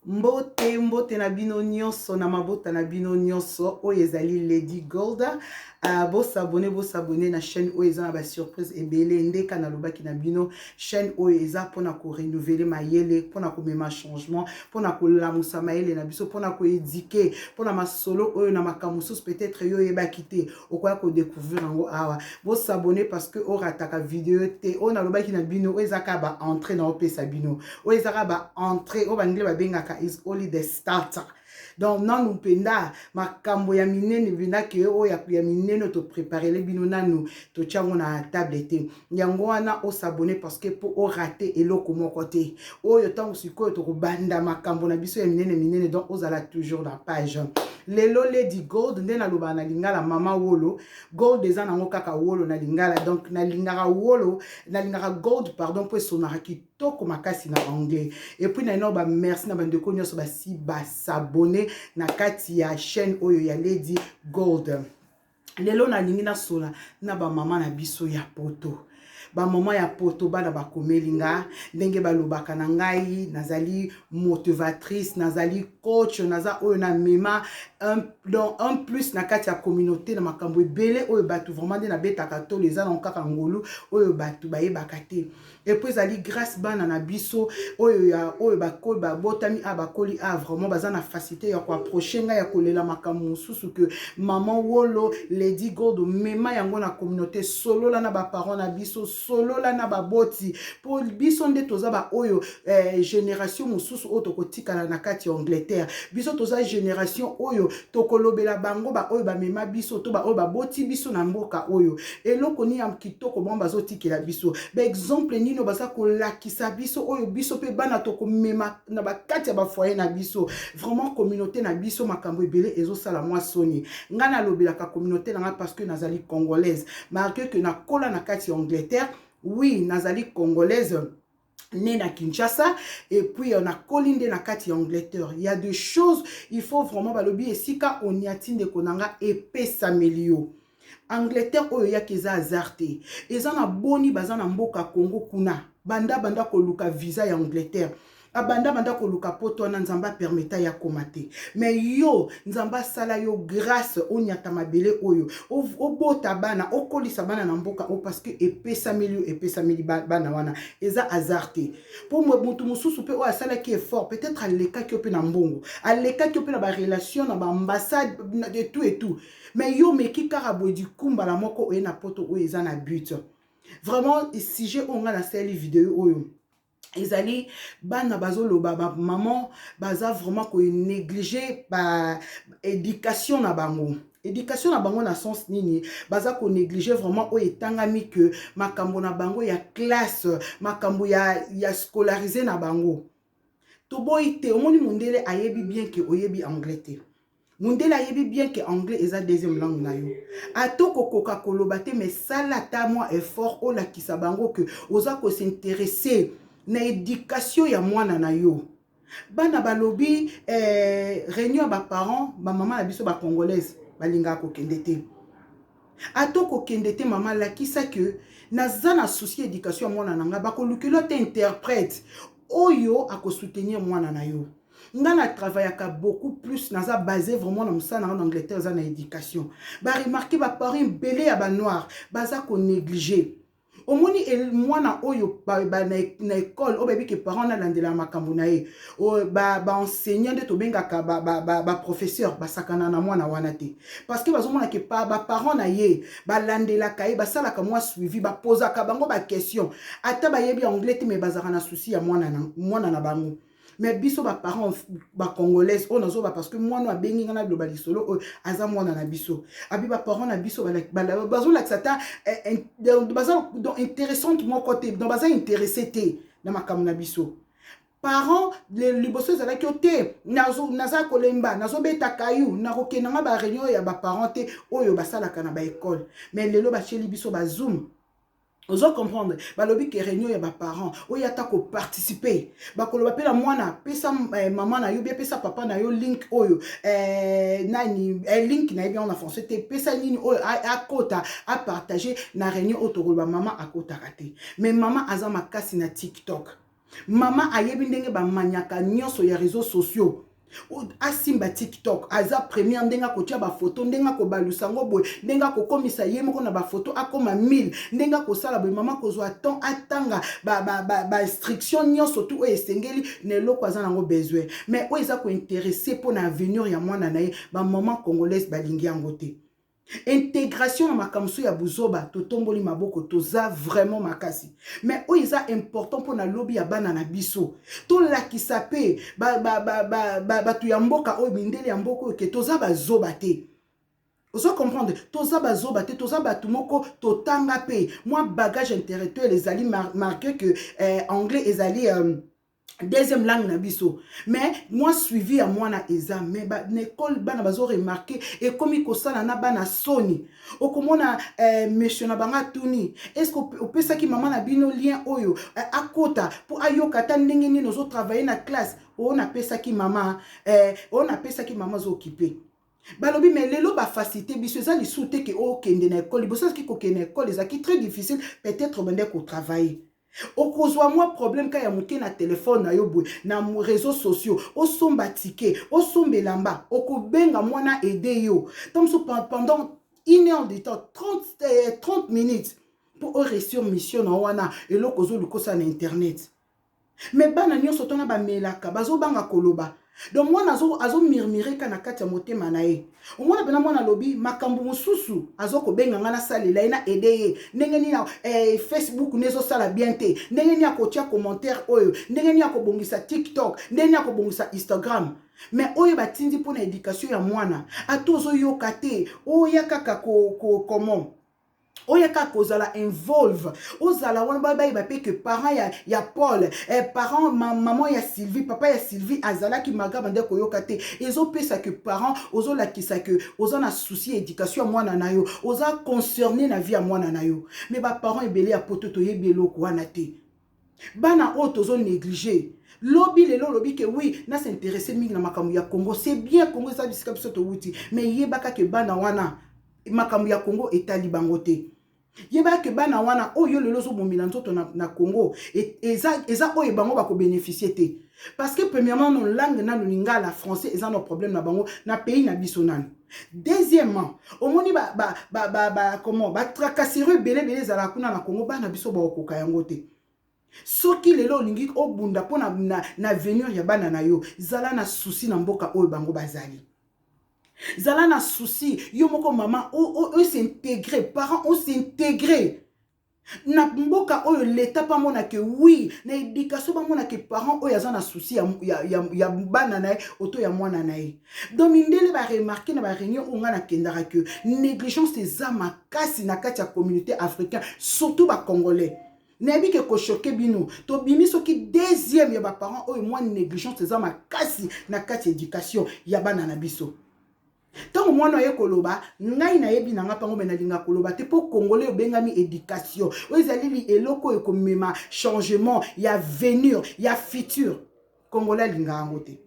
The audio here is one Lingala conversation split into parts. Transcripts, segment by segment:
Mbote mbote na bino nyonso na mabota na bino nyonso oyo ezali Lady Gold. Vos abonnez na chaîne oyo eza na ba surprise ebele ndeka na lobaki na bino chaîne oyo eza pona ko renouveler mayele pona ko mema changement pona ko lamusa mayele na biso pona ko éduquer pona masolo oyo na makamusus peut-être yo yebaki te okoya ko découvrir ngo awa. Vos abonnez parce que o rataka vidéo te o na lobaki na bino o ezaka ba entrer na opesa bino o ezaka ba entrer o bangile ba bengaka is only the starter. Donc nanu penda makambo ya minene bina ke o ya minene to préparer les bino nanu to tiango na table te yango wana o s'abonner parce que pour o rater eloko moko te o yo tango sikoyo to banda makambo na biso ya minene donc ozala toujours na page. Lelo Lady Gold nde na loba na lingala mama wolo gold eza nango kaka wolo na lingala donc na lingara wolo na lingara gold pardon pour sonara kitoko makasi na anglais et puis na ba merci na bandeko nyonso basi ba s'abonner na kati ya chaîne oyo ya Lady Gold. Lelo na lingi na sola na ba mama na biso ya poto. Ba mama ya poto bana bakomelinga ndenge balobaka na ngai nazali motivatrice nazali coach naza oyo na mema un plus na kati ya communauté na makambo ebele oyo batu vraiment de na betaka to les ana kaka ngolu oyo batu bayebaka te et puis ezali grâce bana na biso oyo ya oyo bakoli babotami bakoli vraiment baza na facilité ya ko approcher ngai ya kolela makambo mususu que maman wolo Lady Gold mema yango na communauté solo la na ba parents na biso solo la na baboti pour biso nde toza ba oyo génération mususu oyo tokotikala na kati ya Angleterre biso toza génération oyo tokolobela bango ba oyo ba mema biso to ba oyo baboti biso na mboka oyo eloko ni ya kitoko bon bazotikela biso ba exemple nino baza kolakisa biso oyo biso pe bana tokomema na bakati ya ba foyer na biso vraiment communauté na biso makambo ebele ezosala mwa soni ngana lobelaka communauté na nga parce que nazali congolaise marqué que na kola na kati ya Angleterre. Oui, nazali congolaise, née na Kinshasa, et puis on a colindé na kati ya Angleterre. Il y a des choses, il faut vraiment balobi et si ka on y atteint konanga épée samelio. Angleterre oyo ya keza azarte. Eza na boni bazana mboka Congo kuna. Banda koluka visa ya Angleterre. Banda koluka poto na nzamba permeta ya komate. Mais yo nzamba sala yo grâce onyata mabele oyo. Obota bana okolisa bana na mboka o parce que epesa mili bana wana eza azarte. Pour moi mutu mususu pe o asala ki effort peut-être aleka ki ope na mbongo. Aleka ki ope na ba relation na ba ambassade de tout et tout. Mais yo meki karabo du kumba la moko o na poto o eza na but. Vraiment si j'ai on a la série vidéo oyo. Ezali bana bazolo baba maman baza vraiment ko négliger ba éducation na bango. Éducation na bango na sens nini baza ko négliger vraiment o etangami que makambo na bango ya classe makambo ya scolarisé na bango. To boy te omoni mundele ayebi bien que oyebi anglais te. Mundele ayebi bien que anglais eza deuxième langue na yo. Atoko koka koloba te mais sala ta moi effort o la kisabango que oza ko s'intéresser na éducation ya mwana na yo. Bana balobi réunion ba parents ba maman na biso ba congolaise balinga ko kende te. Atoko kende te maman la kisa que naza na souci éducation ya mwana nanga ba ko lukelo te interprète oyo ako soutenir mwana na yo. Ngana travaillaka beaucoup plus naza basé vraiment na musana en Angleterre za na éducation. Ba remarquer ba parents belé ya ba noir baza ko négliger. Omoni mwana oyo na école o baby ke parents na landela makambo na ye o ba enseignant de to bengaka ba professeur basakana na mwana wana te parce que bazomona ke ba parents na ye ba landela kaye basala ka moi suivi ba posa ka bango ba question ata ba yebi anglais te mais bazaka na souci ya mwana na bango. Mais biso ba parents ba congolaise on azoba parce que moi no abengi ngana lo balisolo aza mwana na biso abi ba parents na biso bazo la sata baza donc intéressante mon côté donc baza intéressé té na makamuna biso parents les liboso za la kiote naza kolemba nazo beta kayu na kokenanga ba réunion ya ba parents té oyo basala kana ba école mais lelo ba cheli biso ba zoom. Vous comprendre, balobi ke réunion ya ba parents, o yata ko participer. Ba koloba pe la mwana, pesa maman na yo, bien pesa papa na yo link oyo. Nani link na bien en français, te pesa nini oyo a kota a partager na réunion otokoloba maman a kota raté. Mais maman azama kasi na TikTok. Mama ayebi ndenge ba manyaka nyonso ya réseaux sociaux. Asimba TikTok aza premier ndenga kotia ba photo ndenga ko balusango boy ndenga ko komisa ye moko na ba photo akoma 1000 ndenga ko sala boy mama ko zwa temps atanga ba instruction nyonso tout o esengeli ne loko aza nango besoin mais o eza ko intéresser pour na avenir ya mwana na ye ba maman congolaise balingi yango te. Intégration na makamso ya buzoba totomboli maboko toza vraiment makasi mais o eza important pour na lobby ya bana na biso to lakisa pe tu ya mboka o bindeli ya mboka ke toza bazoba te. Ozo comprendre toza bazoba te toza batu moko totanga pe moi bagage intellectuel ezali marqué que anglais ezali deuxième langue na biso mais moi suivi à moi na eza mais ba l'école bana bazo remarquer et comme ko sala na bana soni okomona monsieur na banga tuni est-ce que opesa ki maman na bino lien oyo akota pour ayoka ta ndenge ni nozo travailler na classe on apesa ki maman zo occupé balobi mais lelo ba facilité biso eza li soute ke o kende na école biso ki ko kende na école ezaki très difficile peut-être bande ko travailler. Okozwa moi problème ka ya muke na téléphone na yo boy na réseaux sociaux osomba ticket osombe lamba okobenga mwana aider yo pendant 1 heure de temps 30 minutes pour réussir mission na wana et lokozo lukosa na internet mais bana nyonso tona ba melaka bazo banga koloba donc moi azo murmurer kana kati ya motema na ye omona bena mwana lobi makambu mususu azo ko benga ngana salela ina aider ndenge ni na Facebook nezo sala bien te ndenge ni akotia commentaire oyo ndenge ni akobongisa TikTok ndenge ni akobongisa Instagram mais oyo batindi pona éducation ya mwana atozo yoka te oya kaka comment oyaka kozala involve ozala wana ba pe que parents ya Paul parents maman ya Sylvie papa ya Sylvie azala ki magaba nde koyoka te ezo pesa que parents ozo lakisa que ozo na souci éducation mwana na yo oza concerné na vie ya mwana na yo mais ba parents ebele ya pototo yebelo ko wana te bana o tozo négliger lobby lelo lobby que oui na s'intéresser mingi na makambo ya Congo c'est bien Congo ça bisika biso to wuti mais yebaka que bana wana makambo ya Congo etali bango te yeba ke bana wana oyo lelo zo bomila nzoto na Congo eza oyo bango bako bénéficier te parce que premièrement non langue na lingala français eza no problème na bango na pays na biso nani. Deuxièmement omoni comment ba tracasserie belé za la kuna na Congo bana biso ba okoka yango te soki lelo lingi obunda pona na venir ya bana na yo zala na souci na mboka oyo bango bazali. Zala na souci, yo moko maman, on s'intégrer, parents, on s'intégrer. Na mboka oyo l'état pas mona que oui, na éducation pas mona que parents oyo azana souci ya bana na auto ya mwana na ye. Donc mindele ba remarquer na ba réunion onga na kendara que négligence des âmes kasi na kati ya communauté africaine, surtout ba congolais. Nebi ke ko choquer bino, to bimi soki deuxième ya ba parents oyo moi négligence des âmes kasi na kati éducation ya bana na biso. Tant mwana ye koloba ngai na yebi nanga pango mena linga koloba te po congolais obengami éducation ezali li eloko e komema changement ya venir ya futur congolais linga ngote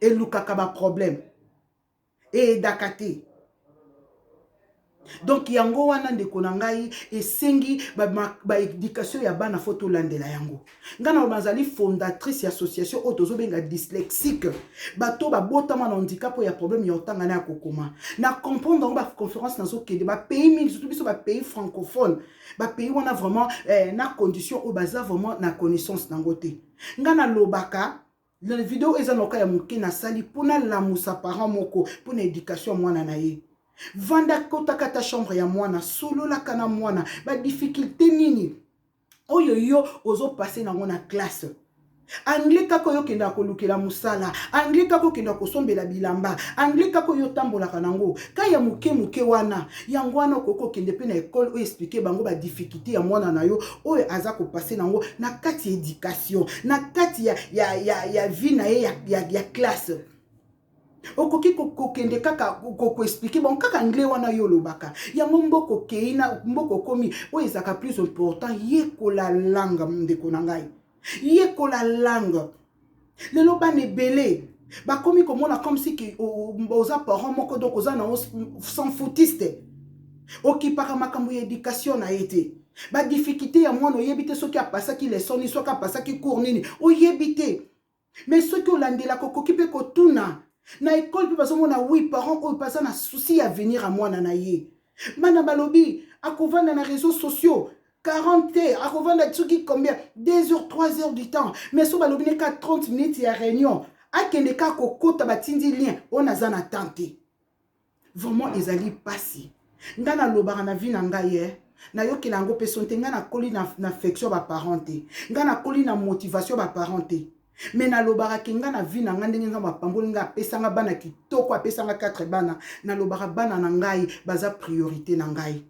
et lukaka ba problème et dakate. Donc yango wana ndeko na ngai esengi ba éducation ya bana photo landela yango ngana bazali fondatrice ya association otozo benga dyslexique bato ba botama na handicap ya problème ya otanga na kokoma na comprendre ba conférence nazo kende ba pays mingi surtout biso ba pays francophone ba pays wana vraiment na condition o baza vraiment na connaissance nango te ngana lobaka la vidéo ezanoka ya muke na sali pona la musa parent moko pona éducation mwana na ye vanda kota kata chambre ya mwana solo la kana mwana ba difficulté nini oyo yo ozo passer nango na classe anglais kako yo kenda kolukela musala anglais kako kenda kosombela bilamba anglais kako yo tambola kanango kaya muke wana yango wana koko kende pe na école o expliquer bango ba difficulté ya mwana na yo oyo aza ko passer nango na kati éducation na kati ya vie na ye ya classe. Okoki kokende kaka ko expliquer bon kaka anglais wana yo lobaka yango mboko keina mboko komi o ezaka plus important yekola langue ndeko na ngai yekola langue lelo bana ebele bakomi komona comme si oza parent moko donc oza na sans foutiste okipaka makambo ya éducation na été ba difficulté ya mwana oyebite soki apasaki leçon ni soki apasaki cours nini oyebite mais soki olandela kokoki pe kotuna na école pe bazomona oui parents oyo baza na souci ya venir à mwana na ye bana balobi akovanda na réseaux sociaux 40 heures akovanda soki combien 2 heures 3 heures du temps mais so balobi neka 30 minutes ya réunion akende ka kokota batindi lien on aza na tante vraiment ezali pasi nga na lobaka na vie na ngai na yoki nango peso te nga na koli na affection ba parente nga na koli na motivation ba parente mais na lobaka ke nga na vie na nga ndenge nga mapamboli nga apesanga bana kitoko apesanga 4 bana na lobaka bana na ngai baza priorité na ngai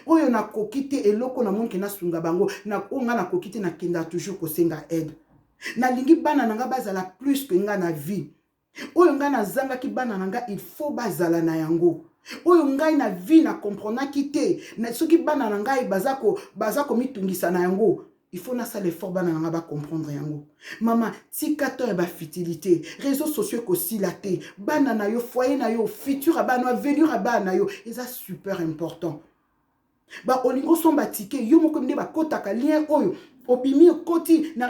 oyo na kokite eloko na monke na sunga bango na nga na kokite na kenda toujours kosenga aide na lingi bana na nga bazala plus que nga na vie oyo nga na zanga ki bana na nga il faut bazala na yango oyo ngai na vie na comprenaki te na soki bana na ngai bazako mitungisa na yango il faut na sala effort bana na nga ba comprendre yango mama tika to ya ba futilité réseaux sociaux kosila te bana na yo foyer na yo futur bana avenir bana yo eza super important ba olingo somba tike yo moko nde ba kotaka lien oyo obimi koti na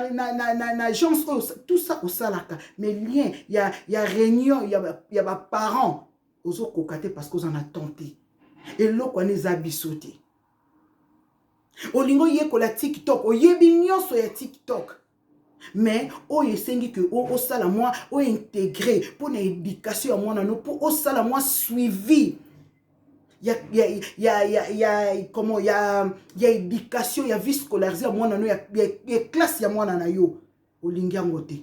agence oyo tout ça osalaka mais lien ya réunion ya ba parents ozo kokate parce que vous en a tenté et loko ane za bisote olingo yekola TikTok oyebi nyonso ya TikTok mais oyo esengi que osala moi o intégrer pour na éducation ya mwana no pour osala moi suivi comment ya éducation ya vie scolarisée ya mwana no ya classe ya mwana na yo olingi yango te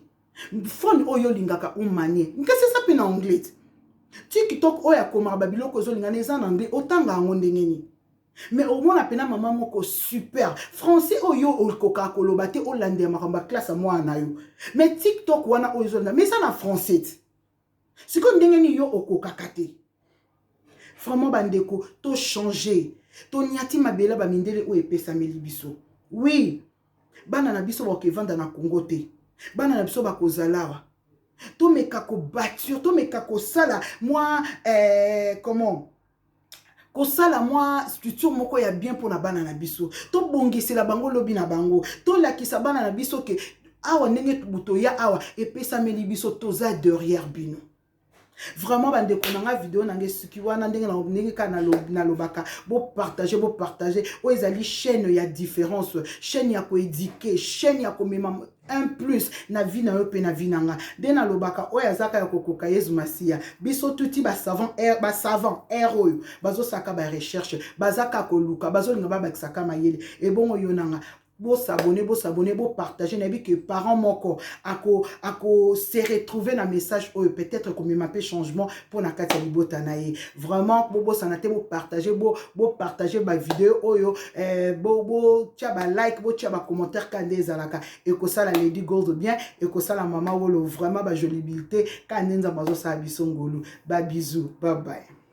phone oyo lingaka umanie nkese ça pe na anglais TikTok oya komara babiloko zolingana eza na anglais otanga yango ndenge nini mais au moins apena maman moko super français oyo okoka koloba te olande makambo classe mwana na yo mais TikTok wana oyo zolanda mais ça na français siko ndenge nini yo okokaka te vraiment bandeko to changer to nyati mabela ba mindele o epesameli biso oui bana na biso bakevanda na Congo te bana na biso bakozalawa to meka ko batture to meka ko sala moi comment ko sala moi structure moko ya bien pour na bana na biso to bongisela bango lobi na bango to lakisa bana na biso ke awa ndenge buto ya awa epesameli biso toza derrière bino. Vraiment bandeko nanga vidéo nange suki wana ndenge ka na lobaka bo partager o ezali chaîne ya différence chaîne ya ko éduquer chaîne ya ko mema un plus na vie na yo pe na vie nanga de na lobaka o yazaka ya kokoka Yesu Masia biso tuti ba savant oyo bazo saka ba recherche bazaka ko luka bazo linga ba bakisaka mayele e bongo yo nanga bo s'abonner, bo partager, n'a que parents moko ako se retrouver dans message ou peut-être comme m'appelle changement pour na kati libota nae. Vraiment bo sanate bo partager ba vidéo oyo bo tia ba like, bo tia ba commentaire kande zalaka et que ça la Lady Gold bien et que ça la maman wolo vraiment ba jolibilité kande nza bazo sa bisongolo. Ba bisous, bye bye.